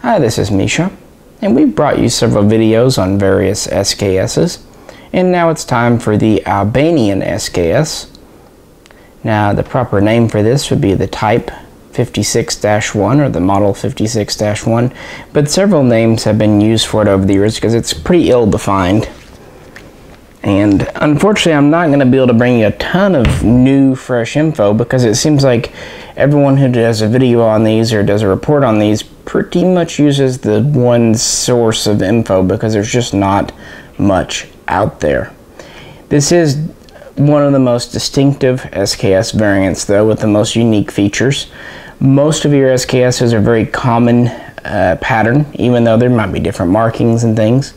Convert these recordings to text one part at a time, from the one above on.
Hi, this is Misha, and we've brought you several videos on various SKSs, and now it's time for the Albanian SKS. Now, the proper name for this would be the Type 56-1 or the Model 56-1, but several names have been used for it over the years because it's pretty ill-defined. And unfortunately, I'm not going to be able to bring you a ton of new, fresh info because it seems like everyone who does a video on these or does a report on these pretty much uses the one source of info because there's just not much out there. This is one of the most distinctive SKS variants, though, with the most unique features. Most of your SKSs are very common pattern, even though there might be different markings and things.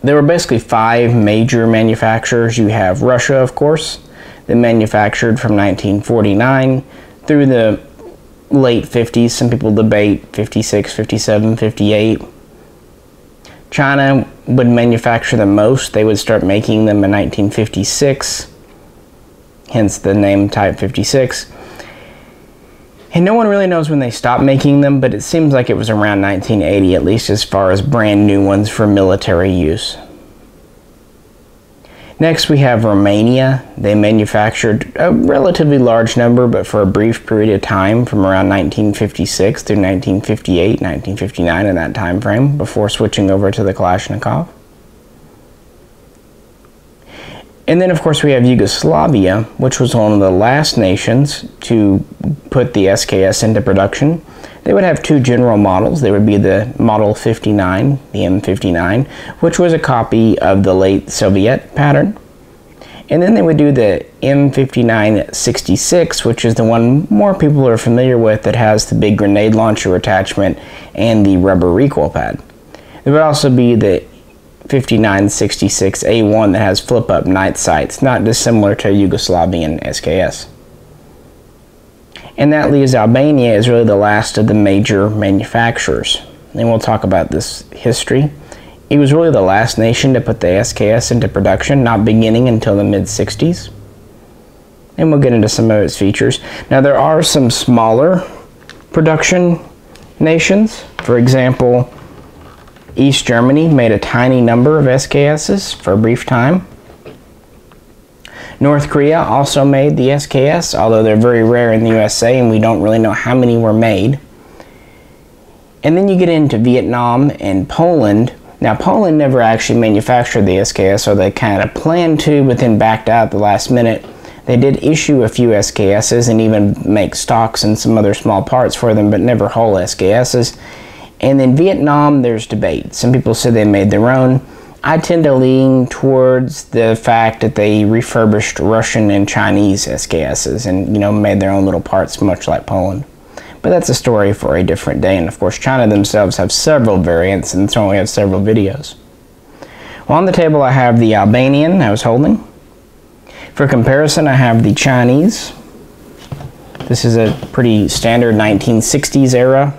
There were basically 5 major manufacturers. You have Russia, of course, that manufactured from 1949 through the late 50s. Some people debate 56, 57, 58. China would manufacture the most. They would start making them in 1956, hence the name Type 56. And no one really knows when they stopped making them, but it seems like it was around 1980, at least as far as brand new ones for military use. Next we have Romania. They manufactured a relatively large number, but for a brief period of time from around 1956 through 1958, 1959 in that time frame, before switching over to the Kalashnikov. And then, of course, we have Yugoslavia, which was one of the last nations to put the SKS into production. They would have 2 general models. There would be the Model 59, the M59, which was a copy of the late Soviet pattern. And then they would do the M59-66, which is the one more people are familiar with, that has the big grenade launcher attachment and the rubber recoil pad. There would also be the 59-66A1 that has flip-up night sights, not dissimilar to Yugoslavian SKS. And that leaves Albania as really the last of the major manufacturers. And we'll talk about this history. It was really the last nation to put the SKS into production, not beginning until the mid-60s. And we'll get into some of its features. Now, there are some smaller production nations. For example, East Germany made a tiny number of SKSs for a brief time. North Korea also made the SKS, although they're very rare in the USA and we don't really know how many were made. And then you get into Vietnam and Poland. Now, Poland never actually manufactured the SKS, so they kind of planned to, but then backed out at the last minute. They did issue a few SKSs and even make stocks and some other small parts for them, but never whole SKSs. And in Vietnam, there's debate. Some people say they made their own. I tend to lean towards the fact that they refurbished Russian and Chinese SKSs and, made their own little parts, much like Poland. But that's a story for a different day. And of course, China themselves have several variants, and so we have several videos. Well, on the table I have the Albanian I was holding. For comparison, I have the Chinese. This is a pretty standard 1960s era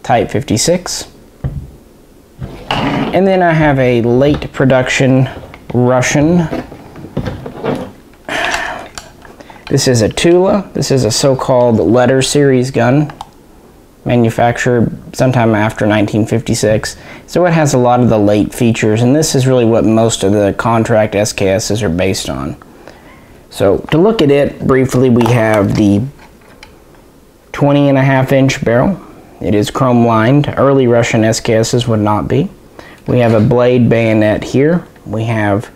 Type 56. And then I have a late production Russian. This is a Tula. This is a so-called letter series gun, manufactured sometime after 1956. So it has a lot of the late features, and this is really what most of the contract SKSs are based on. So to look at it briefly, we have the 20.5-inch barrel. It is chrome lined. Early Russian SKSs would not be. We have a blade bayonet here. We have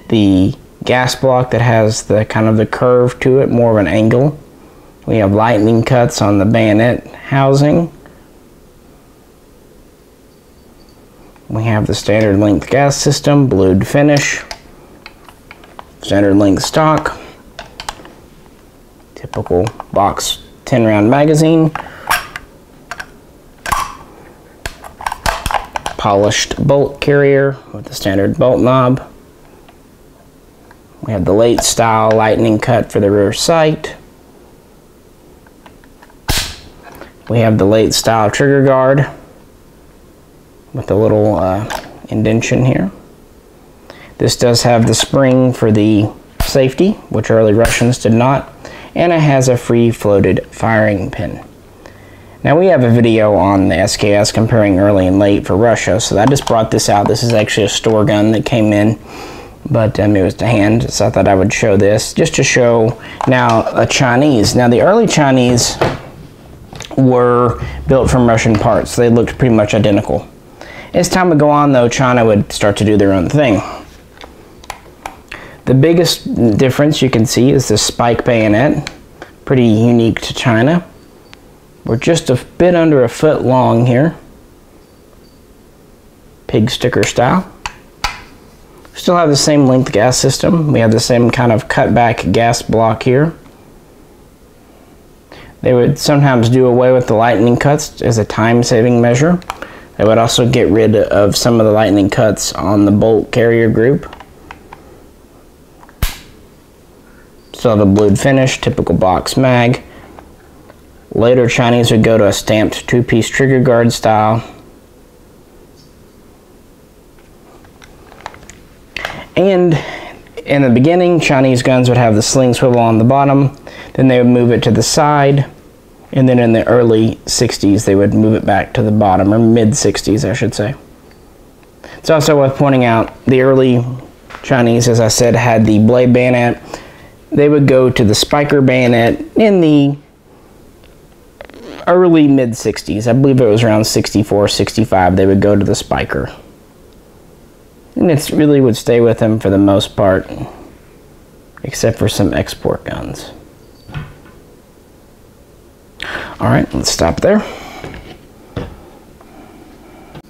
the gas block that has the kind of the curve to it, more of an angle. We have lightning cuts on the bayonet housing. We have the standard length gas system, blued finish, standard length stock, typical box 10-round magazine, polished bolt carrier with the standard bolt knob. We have the late style lightning cut for the rear sight. We have the late style trigger guard with the little indentation here. This does have the spring for the safety, which early Russians did not, and it has a free floated firing pin. Now we have a video on the SKS comparing early and late for Russia, so I just brought this out. This is actually a store gun that came in, but it was to hand, so I thought I would show this just to show now a Chinese. Now the early Chinese were built from Russian parts. They looked pretty much identical. As time would go on though, China would start to do their own thing. The biggest difference you can see is the spike bayonet, pretty unique to China. We're just a bit under a foot long here, pig sticker style. Still have the same length gas system. We have the same kind of cutback gas block here. They would sometimes do away with the lightning cuts as a time-saving measure. They would also get rid of some of the lightning cuts on the bolt carrier group. Still have a blued finish, typical box mag. Later Chinese would go to a stamped two-piece trigger guard style. And in the beginning, Chinese guns would have the sling swivel on the bottom, then they would move it to the side, and then in the early 60s they would move it back to the bottom, or mid-60s I should say. It's also worth pointing out the early Chinese, as I said, had the blade bayonet. They would go to the spiker bayonet in the early mid-60s. I believe it was around 64, 65 they would go to the spiker. And it really would stay with them for the most part, except for some export guns. Alright, let's stop there.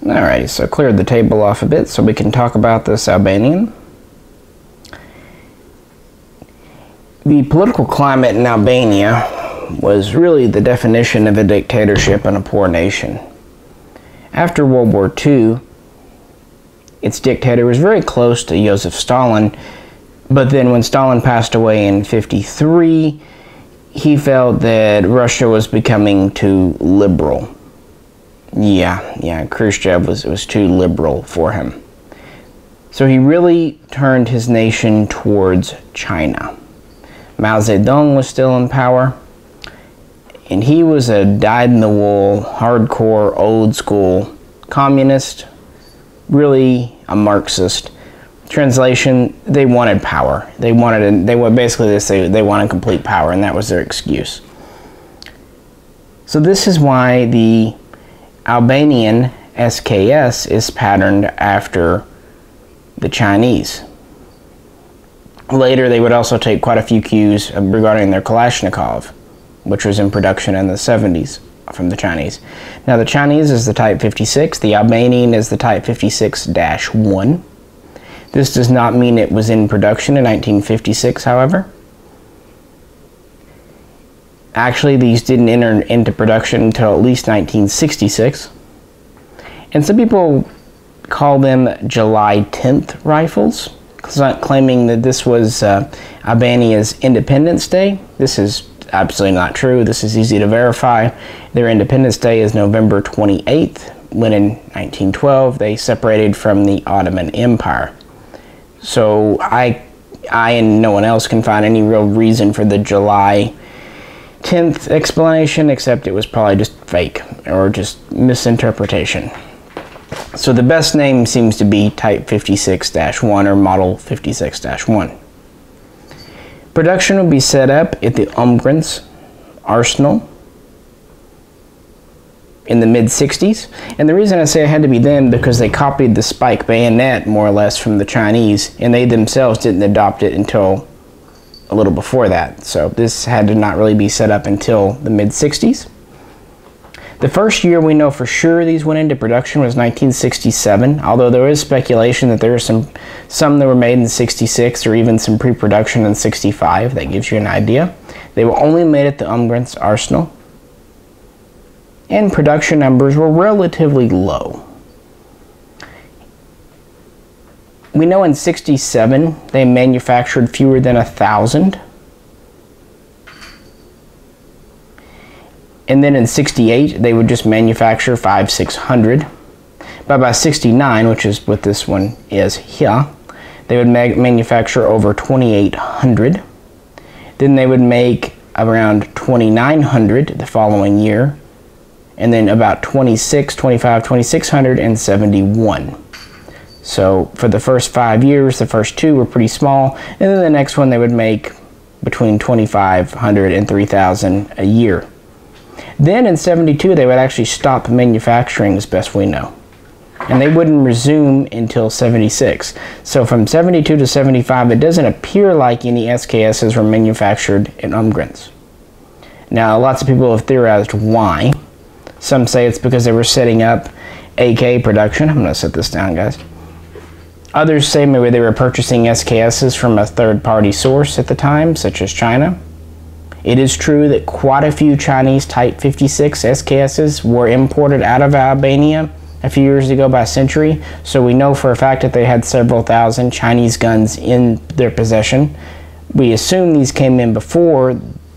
Alrighty, so cleared the table off a bit so we can talk about this Albanian. The political climate in Albania was really the definition of a dictatorship and a poor nation. After World War II, its dictator was very close to Joseph Stalin, but then when Stalin passed away in '53, he felt that Russia was becoming too liberal. Yeah, Khrushchev was too liberal for him. So he really turned his nation towards China. Mao Zedong was still in power, and he was a dyed-in-the-wool, hardcore, old-school communist, really a Marxist. Translation, they wanted power. They wanted complete power, and that was their excuse. So this is why the Albanian SKS is patterned after the Chinese. Later, they would also take quite a few cues regarding their Kalashnikov, which was in production in the 70s from the Chinese. Now, the Chinese is the Type 56. The Albanian is the Type 56-1. This does not mean it was in production in 1956, however. Actually, these didn't enter into production until at least 1966. And some people call them July 10th rifles, claiming that this was Albania's Independence Day. This is absolutely not true. This is easy to verify. Their Independence Day is November 28th, when in 1912 they separated from the Ottoman Empire. So I and no one else can find any real reason for the July 10th explanation, except it was probably just fake or just misinterpretation. So the best name seems to be Type 56-1 or Model 56-1. Production will be set up at the Umgransh Arsenal in the mid-60s. And the reason I say it had to be them because they copied the spike bayonet more or less from the Chinese, and they themselves didn't adopt it until a little before that. So this had to not really be set up until the mid-60s. The first year we know for sure these went into production was 1967, although there is speculation that there are some that were made in 66 or even some pre-production in 65. That gives you an idea. They were only made at the Umgransh Arsenal, and production numbers were relatively low. We know in 67 they manufactured fewer than 1,000. And then in 68, they would just manufacture 500-600. But by 69, which is what this one is here, they would manufacture over 2,800. Then they would make around 2,900 the following year. and then about 2600 in 71. So for the first 5 years, the first two were pretty small, and then the next one they would make between 2,500 and 3,000 a year. Then in 72, they would actually stop manufacturing as best we know. And they wouldn't resume until 76. So from 72 to 75, it doesn't appear like any SKSs were manufactured in Umgransh. Now, lots of people have theorized why. Some say it's because they were setting up AK production. I'm going to set this down, guys. Others say maybe they were purchasing SKSs from a third-party source at the time, such as China. It is true that quite a few Chinese Type 56 SKSs were imported out of Albania a few years ago by Century, so we know for a fact that they had several thousand Chinese guns in their possession. We assume these came in before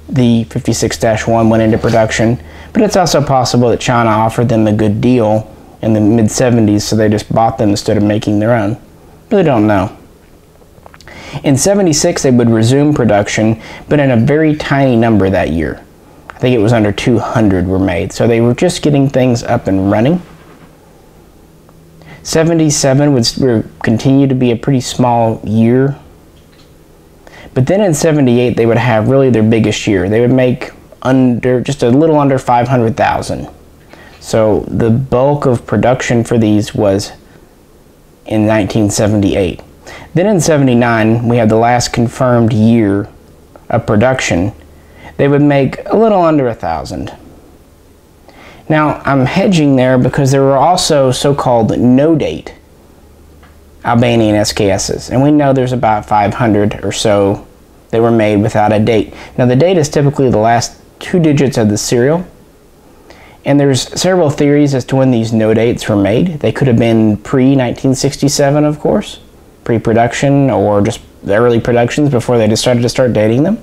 the 56-1 went into production, but it's also possible that China offered them a good deal in the mid-70s, so they just bought them instead of making their own. Really don't know. In 76, they would resume production, but in a very tiny number that year. I think it was under 200 were made, so they were just getting things up and running. 77 would continue to be a pretty small year. But then in 78, they would have really their biggest year. They would make just a little under 500,000. So the bulk of production for these was in 1978. Then in 79, we have the last confirmed year of production. They would make a little under 1,000. Now, I'm hedging there because there were also so-called no-date Albanian SKSs, and we know there's about 500 or so that were made without a date. Now, the date is typically the last 2 digits of the serial, and there's several theories as to when these no-dates were made. They could have been pre-1967, of course, pre-production, or just the early productions before they decided to start dating them.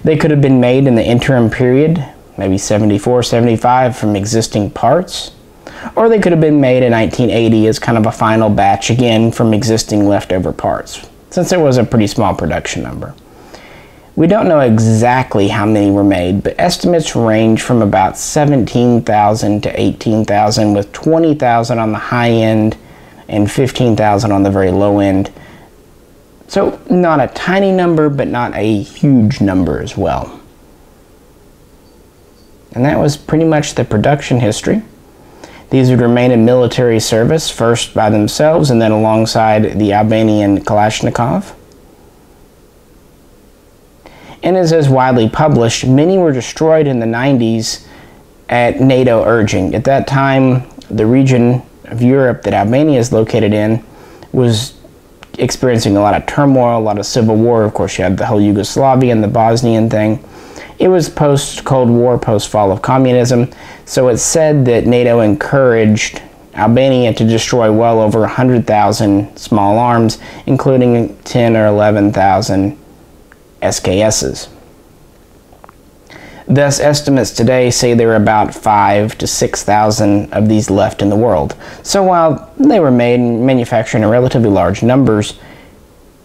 They could have been made in the interim period, maybe 74, 75 from existing parts, or they could have been made in 1980 as kind of a final batch again from existing leftover parts, since it was a pretty small production number. We don't know exactly how many were made, but estimates range from about 17,000 to 18,000, with 20,000 on the high end and 15,000 on the very low end. So not a tiny number, but not a huge number as well. And that was pretty much the production history. These would remain in military service, first by themselves and then alongside the Albanian Kalashnikov. And as is widely published, many were destroyed in the 90s at NATO urging. At that time, the region of Europe that Albania is located in was experiencing a lot of turmoil, a lot of civil war. Of course, you had the whole Yugoslavia and the Bosnian thing. It was post-Cold War, post-fall of communism, so it's said that NATO encouraged Albania to destroy well over 100,000 small arms, including 10 or 11,000 SKSs. Thus, estimates today say there are about 5,000 to 6,000 of these left in the world. So while they were made and manufactured in relatively large numbers,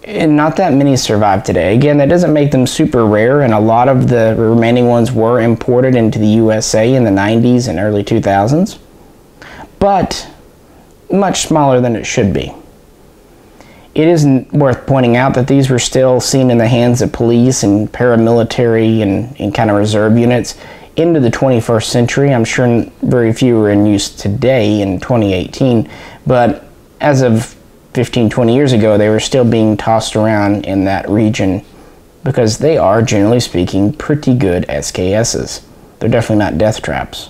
and not that many survive today. Again, that doesn't make them super rare, and a lot of the remaining ones were imported into the USA in the 90s and early 2000s, but much smaller than it should be. It is worth pointing out that these were still seen in the hands of police and paramilitary and kind of reserve units into the 21st century. I'm sure very few are in use today in 2018, but as of 15, 20 years ago, they were still being tossed around in that region because they are, generally speaking, pretty good SKSs. They're definitely not death traps.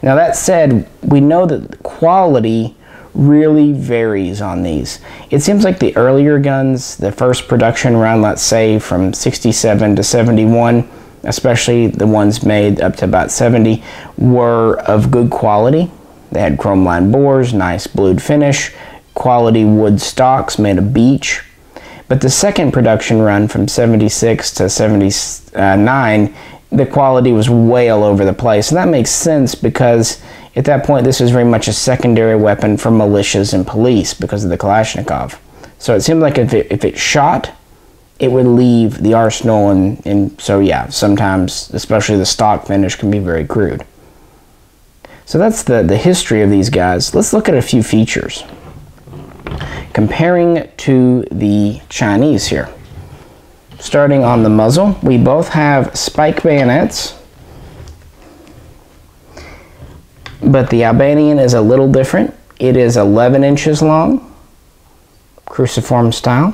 Now, that said, we know that the quality really varies on these. It seems like the earlier guns, the first production run, let's say from 67 to 71, especially the ones made up to about 70, were of good quality. They had chrome lined bores, nice blued finish, quality wood stocks made of beech. But the second production run from 76 to 79, the quality was way all over the place. And that makes sense because at that point this was very much a secondary weapon for militias and police because of the Kalashnikov. So it seemed like if it shot, it would leave the arsenal, and so yeah, sometimes, especially the stock finish, can be very crude. So that's the history of these guys. Let's look at a few features. Comparing to the Chinese here. Starting on the muzzle, we both have spike bayonets, but the Albanian is a little different. It is 11 inches long, cruciform style,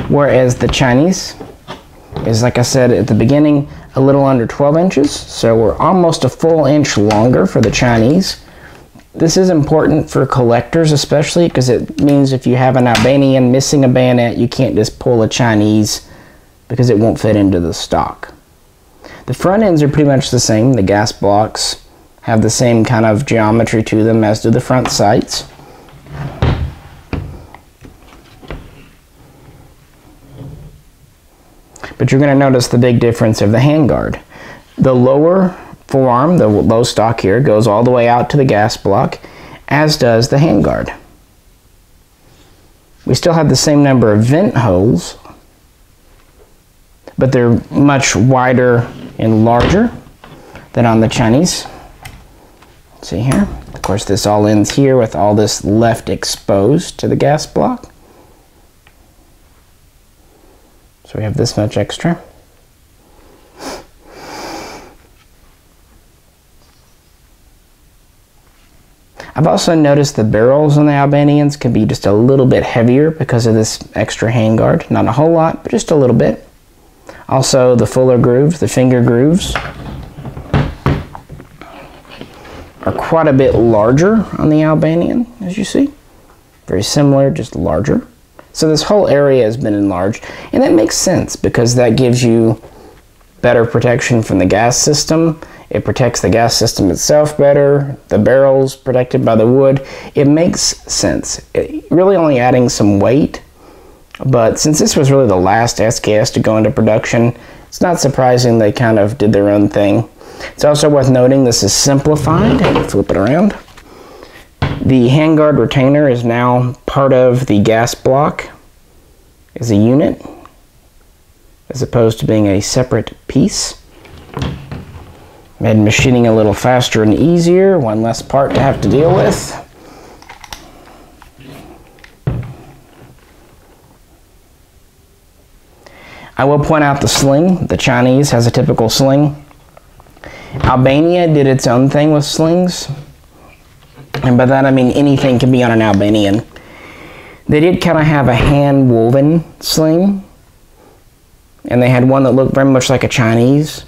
whereas the Chinese is, like I said at the beginning, a little under 12 inches, so we're almost a full inch longer for the Chinese. This is important for collectors especially, because it means if you have an Albanian missing a bayonet, you can't just pull a Chinese because it won't fit into the stock. The front ends are pretty much the same. The gas blocks have the same kind of geometry to them as do the front sights. But you're going to notice the big difference of the handguard. The lower forearm, the low stock here, goes all the way out to the gas block, as does the handguard. We still have the same number of vent holes, but they're much wider and larger than on the Chinese. See here? Of course, this all ends here with all this left exposed to the gas block. So we have this much extra. I've also noticed the barrels on the Albanians can be just a little bit heavier because of this extra handguard. Not a whole lot, but just a little bit. Also, the fuller grooves, the finger grooves, are quite a bit larger on the Albanian, as you see. Very similar, just larger. So this whole area has been enlarged, and that makes sense because that gives you better protection from the gas system. It protects the gas system itself better. The barrel's protected by the wood. It makes sense. Really only adding some weight, but since this was really the last SKS to go into production, it's not surprising they kind of did their own thing. It's also worth noting this is simplified. Flip it around. The handguard retainer is now part of the gas block as a unit, as opposed to being a separate piece. Made machining a little faster and easier, one less part to have to deal with. I will point out the sling. The Chinese has a typical sling. Albania did its own thing with slings. And by that I mean anything can be on an Albanian. They did kind of have a hand-woven sling. And they had one that looked very much like a Chinese.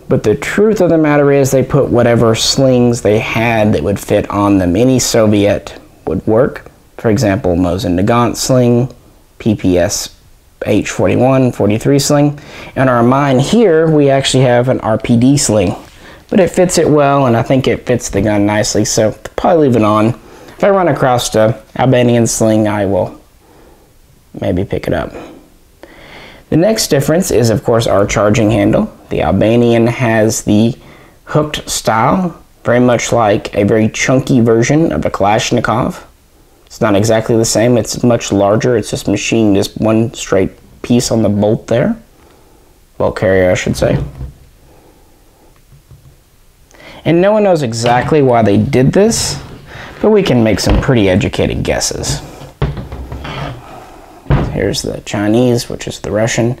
But the truth of the matter is they put whatever slings they had that would fit on them. Any Soviet would work. For example, Mosin Nagant sling, PPS H41, 43 sling. In our mine here, we actually have an RPD sling. But it fits it well, and I think it fits the gun nicely, so I'll probably leave it on. If I run across an Albanian sling, I will maybe pick it up. The next difference is, of course, our charging handle. The Albanian has the hooked style, very much like a very chunky version of a Kalashnikov. It's not exactly the same, it's much larger, it's just machined, just one straight piece on the bolt there. Bolt carrier, I should say. And no one knows exactly why they did this, but we can make some pretty educated guesses. Here's the Chinese, which is the Russian.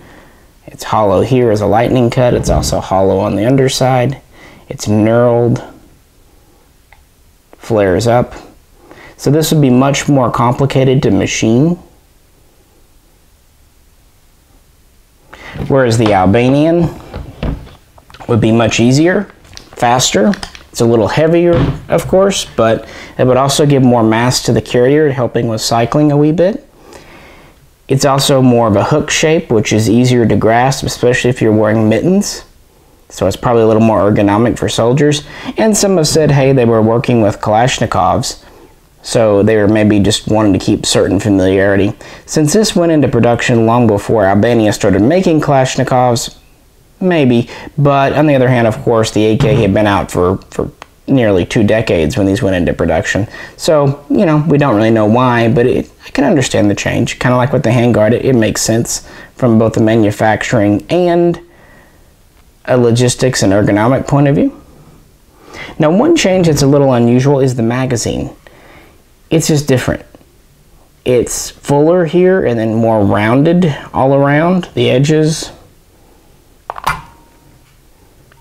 It's hollow here as a lightning cut. It's also hollow on the underside. It's knurled, flares up. So this would be much more complicated to machine. Whereas the Albanian would be much easier, faster. It's a little heavier, of course, but it would also give more mass to the carrier, helping with cycling a wee bit. It's also more of a hook shape, which is easier to grasp, especially if you're wearing mittens. So it's probably a little more ergonomic for soldiers. And some have said, hey, they were working with Kalashnikovs, so they were maybe just wanting to keep certain familiarity. Since this went into production long before Albania started making Kalashnikovs, maybe. But on the other hand, of course, the AK had been out for nearly 2 decades when these went into production. So, you know, we don't really know why, but I can understand the change. Kind of like with the handguard, it makes sense from both the manufacturing and a logistics and ergonomic point of view. Now, one change that's a little unusual is the magazine. It's just different. It's fuller here and then more rounded all around the edges.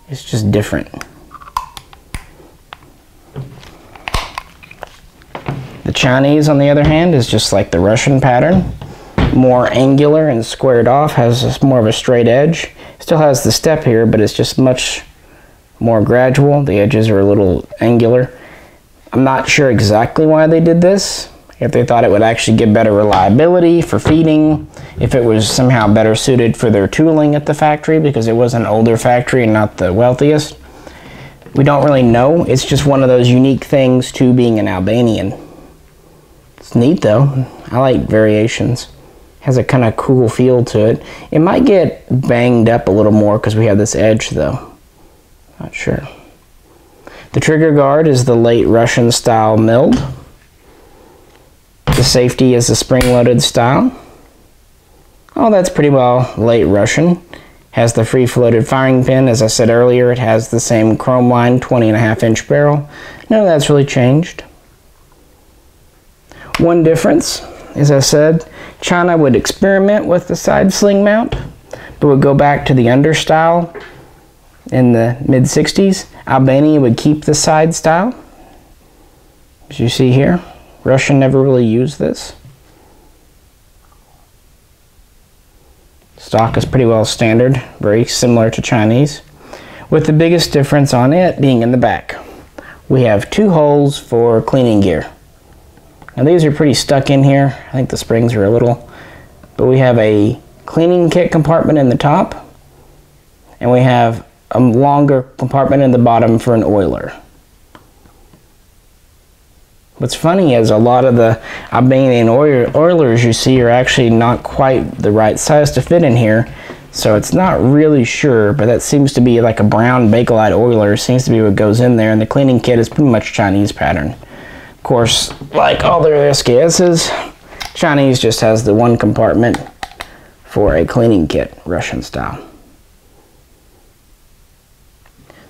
It's just different. The Chinese, on the other hand, is just like the Russian pattern. More angular and squared off, has more of a straight edge. Still has the step here, but it's just much more gradual. The edges are a little angular. I'm not sure exactly why they did this. If they thought it would actually give better reliability for feeding, if it was somehow better suited for their tooling at the factory because it was an older factory and not the wealthiest. We don't really know. It's just one of those unique things to being an Albanian. It's neat though. I like variations. Has a kind of cool feel to it. It might get banged up a little more because we have this edge though. Not sure. The trigger guard is the late Russian style milled. The safety is the spring-loaded style. Oh, that's pretty well late Russian. Has the free-floated firing pin. As I said earlier, it has the same chrome line 20.5-inch barrel. None of that's really changed. One difference, as I said, China would experiment with the side sling mount, but would go back to the under style in the mid-60s. Albania would keep the side style, as you see here. Russia never really used this. Stock is pretty well standard, very similar to Chinese, with the biggest difference on it being in the back. We have 2 holes for cleaning gear. Now these are pretty stuck in here. I think the springs are a little, but we have a cleaning kit compartment in the top, and we have a longer compartment in the bottom for an oiler. What's funny is a lot of the Albanian oilers you see are actually not quite the right size to fit in here, so it's not really sure, but that seems to be like a brown Bakelite oiler, seems to be what goes in there, and the cleaning kit is pretty much Chinese pattern. Of course, like all their SKSs, Chinese just has the one compartment for a cleaning kit, Russian style.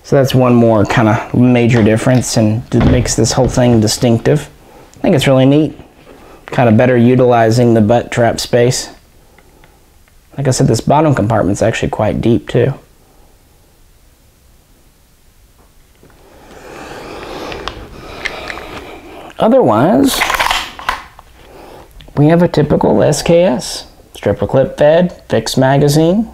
So that's one more kind of major difference and makes this whole thing distinctive. I think it's really neat. Kind of better utilizing the butt trap space. Like I said, this bottom compartment's actually quite deep too. Otherwise, we have a typical SKS. Stripper clip fed, fixed magazine,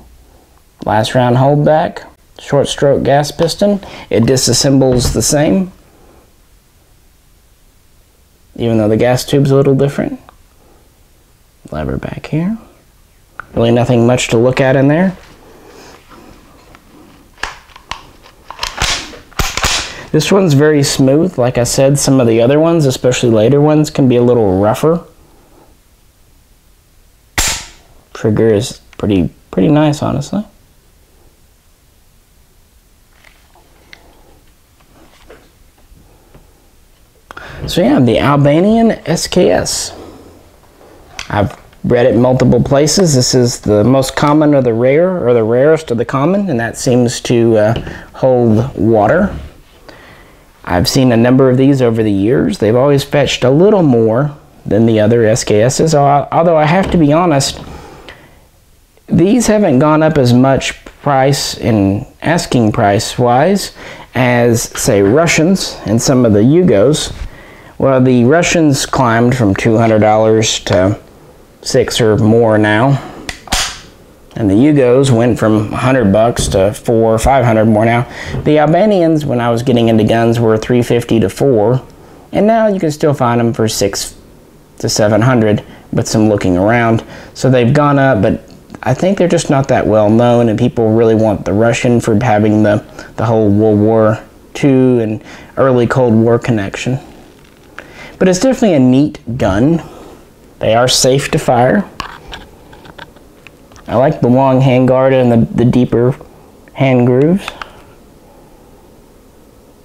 last round holdback. Short stroke gas piston. It disassembles the same, even though the gas tube's a little different. Lever back here. Really nothing much to look at in there. This one's very smooth. Like I said, some of the other ones, especially later ones, can be a little rougher. Trigger is pretty nice, honestly. So yeah, the Albanian SKS. I've read it multiple places. This is the most common of the rare, or the rarest of the common, and that seems to hold water. I've seen a number of these over the years. They've always fetched a little more than the other SKSs, although I have to be honest, these haven't gone up as much price in asking price wise as, say, Russians and some of the Yugos. Well, the Russians climbed from $200 to $600 or more now, and the Yugos went from $100 to $400 or $500 more now. The Albanians, when I was getting into guns, were $350 to $400, and now you can still find them for $600 to $700 with some looking around. So they've gone up, but I think they're just not that well known, and people really want the Russian for having the whole World War II and early Cold War connection. But it's definitely a neat gun. They are safe to fire. I like the long handguard and the deeper hand grooves.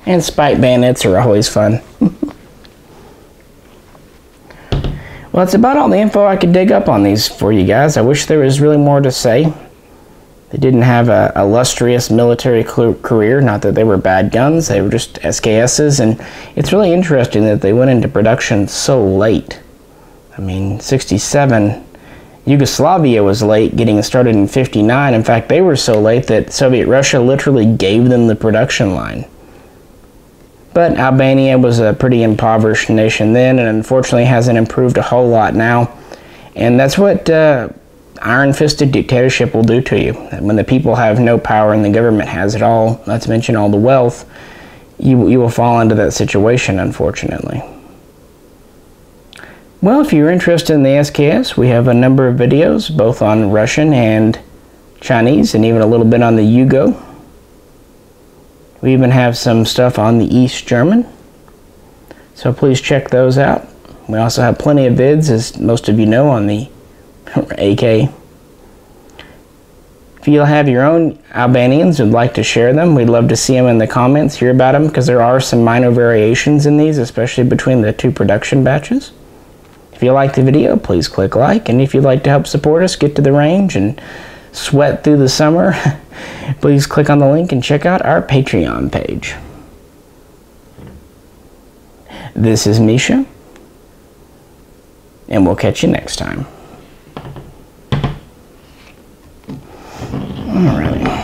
And spike bayonets are always fun. Well, that's about all the info I could dig up on these for you guys. I wish there was really more to say. They didn't have a illustrious military career, not that they were bad guns, they were just SKSs, and it's really interesting that they went into production so late. I mean, 67, Yugoslavia was late, getting started in 59. In fact, they were so late that Soviet Russia literally gave them the production line. But Albania was a pretty impoverished nation then, and unfortunately hasn't improved a whole lot now. And that's what iron-fisted dictatorship will do to you. When the people have no power and the government has it all, not to mention all the wealth, you will fall into that situation, unfortunately. Well, if you're interested in the SKS, we have a number of videos, both on Russian and Chinese, and even a little bit on the Yugo. We even have some stuff on the East German, so please check those out. We also have plenty of vids, as most of you know, on the AK. If you'll have your own Albanians and would like to share them, we'd love to see them in the comments, hear about them, because there are some minor variations in these, especially between the two production batches. If you like the video, please click like, and if you'd like to help support us get to the range and sweat through the summer, please click on the link and check out our Patreon page. This is Misha, and we'll catch you next time. Alrighty.